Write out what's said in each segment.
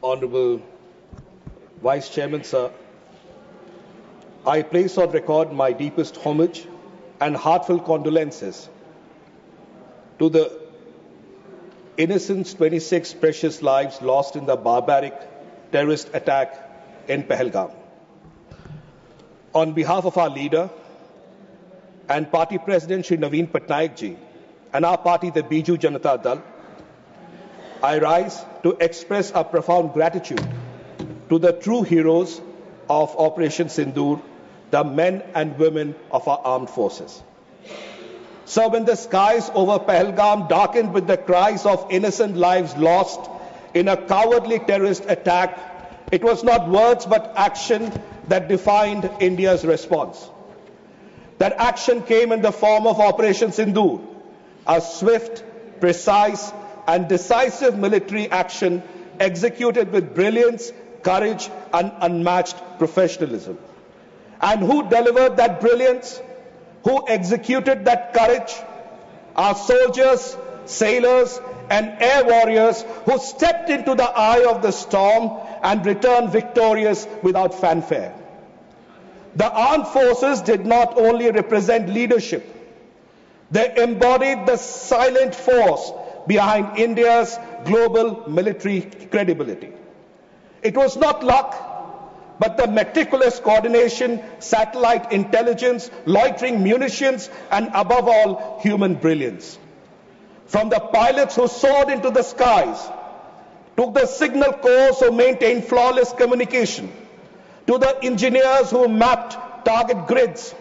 Honorable Vice Chairman, sir, I place on record my deepest homage and heartfelt condolences to the innocent 26 precious lives lost in the barbaric terrorist attack in Pahalgam. On behalf of our leader and party president, Shri Naveen Patnaik ji, and our party, the Biju Janata Dal, I rise to express our profound gratitude to the true heroes of Operation Sindoor, the men and women of our armed forces. So when the skies over Pahalgam darkened with the cries of innocent lives lost in a cowardly terrorist attack, it was not words but action that defined India's response. That action came in the form of Operation Sindoor, a swift, precise, and decisive military action executed with brilliance, courage, and unmatched professionalism. And who delivered that brilliance? Who executed that courage? Our soldiers, sailors, and air warriors who stepped into the eye of the storm and returned victorious without fanfare. The armed forces did not only represent leadership, they embodied the silent force behind India's global military credibility. It was not luck, but the meticulous coordination, satellite intelligence, loitering munitions, and above all, human brilliance. From the pilots who soared into the skies, to the signal corps who maintained flawless communication, to the engineers who mapped target grids,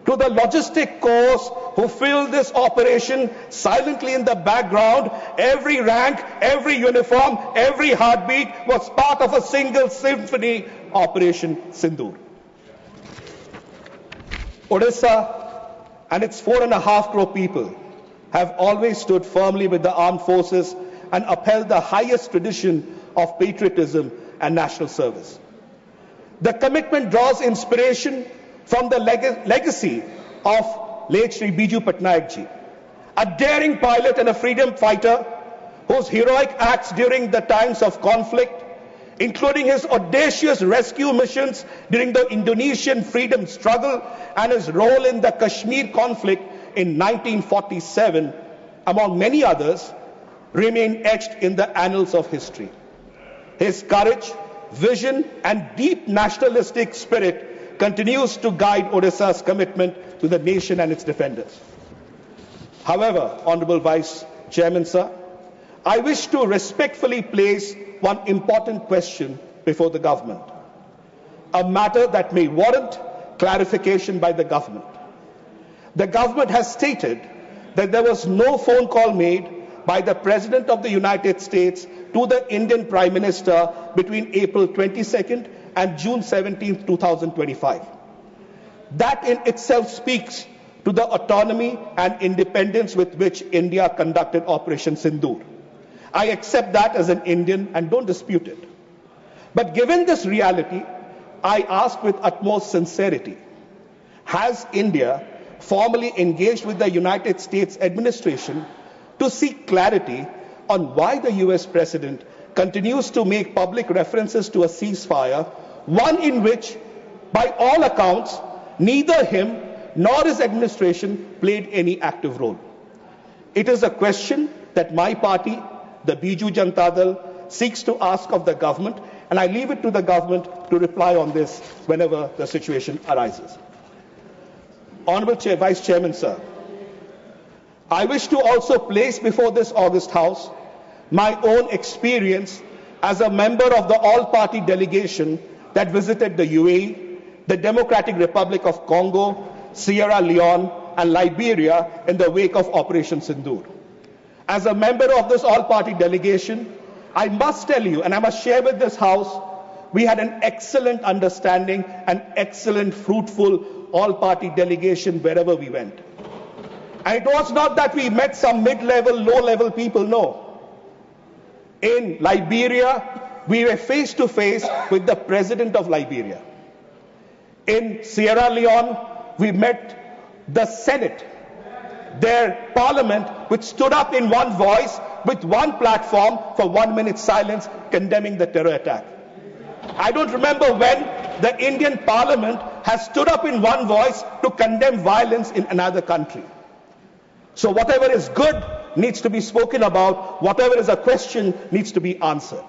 to the logistic corps who filled this operation silently in the background, every rank, every uniform, every heartbeat was part of a single symphony, Operation Sindoor. Odisha and its 4.5 crore people have always stood firmly with the armed forces and upheld the highest tradition of patriotism and national service. The commitment draws inspiration from the legacy of late Shri Biju Patnaik ji, a daring pilot and a freedom fighter whose heroic acts during the times of conflict, including his audacious rescue missions during the Indonesian freedom struggle and his role in the Kashmir conflict in 1947, among many others, remain etched in the annals of history. His courage, vision, and deep nationalistic spirit continues to guide Odisha's commitment to the nation and its defenders. However, Honorable Vice Chairman, sir, I wish to respectfully place one important question before the government, a matter that may warrant clarification by the government. The government has stated that there was no phone call made by the President of the United States to the Indian Prime Minister between April 22nd and June 17, 2025. That in itself speaks to the autonomy and independence with which India conducted Operation Sindoor. I accept that as an Indian and don't dispute it. But given this reality, I ask with utmost sincerity, has India formally engaged with the United States administration to seek clarity on why the US President continues to make public references to a ceasefire, one in which, by all accounts, neither him nor his administration played any active role? It is a question that my party, the Biju Janata Dal, seeks to ask of the government, and I leave it to the government to reply on this whenever the situation arises. Honorable Vice Chairman, sir, I wish to also place before this august House my own experience as a member of the all-party delegation that visited the UAE, the Democratic Republic of Congo, Sierra Leone, and Liberia in the wake of Operation Sindoor. As a member of this all-party delegation, I must tell you, and I must share with this House, we had an excellent understanding, an excellent, fruitful all-party delegation wherever we went. And it was not that we met some mid-level, low-level people, no. In Liberia, we were face to face with the President of Liberia. In Sierra Leone, we met the Senate, their parliament, which stood up in one voice with one platform for 1 minute silence condemning the terror attack. I don't remember when the Indian Parliament has stood up in one voice to condemn violence in another country. So whatever is good needs to be spoken about, whatever is a question needs to be answered.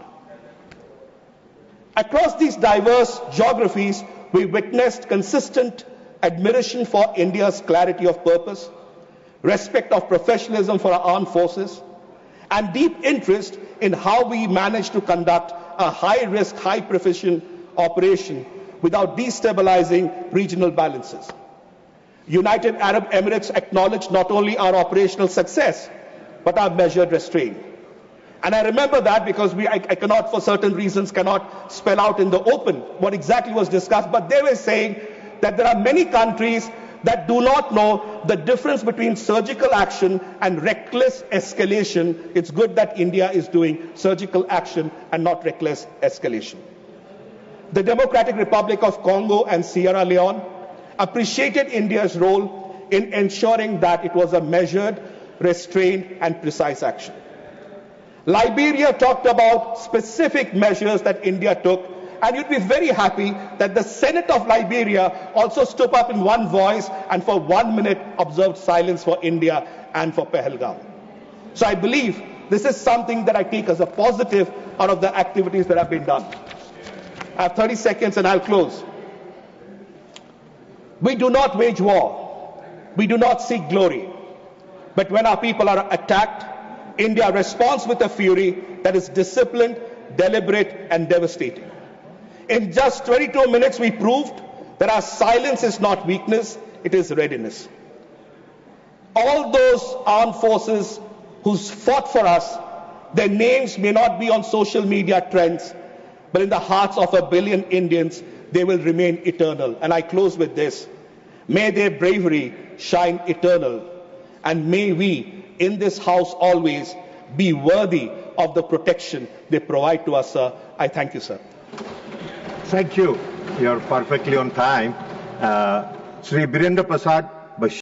Across these diverse geographies, we witnessed consistent admiration for India's clarity of purpose, respect of professionalism for our armed forces, and deep interest in how we managed to conduct a high-risk, high-precision operation without destabilizing regional balances. United Arab Emirates acknowledged not only our operational success, but our measured restraint. And I remember that because I cannot, for certain reasons, cannot spell out in the open what exactly was discussed, but they were saying that there are many countries that do not know the difference between surgical action and reckless escalation. It's good that India is doing surgical action and not reckless escalation. The Democratic Republic of Congo and Sierra Leone appreciated India's role in ensuring that it was a measured, restrained, and precise action. Liberia talked about specific measures that India took, and you'd be very happy that the Senate of Liberia also stood up in one voice and for 1 minute observed silence for India and for Pahalgam. So I believe this is something that I take as a positive out of the activities that have been done. I have 30 seconds and I'll close. We do not wage war. We do not seek glory. But when our people are attacked, India responds with a fury that is disciplined, deliberate, and devastating. In just 22 minutes, we proved that our silence is not weakness, it is readiness. All those armed forces who fought for us, their names may not be on social media trends, but in the hearts of 1 billion Indians, they will remain eternal. And I close with this. May their bravery shine eternal. And may we, in this house always, be worthy of the protection they provide to us, sir. I thank you, sir. Thank you. You're perfectly on time. Sri Birendra Prasad,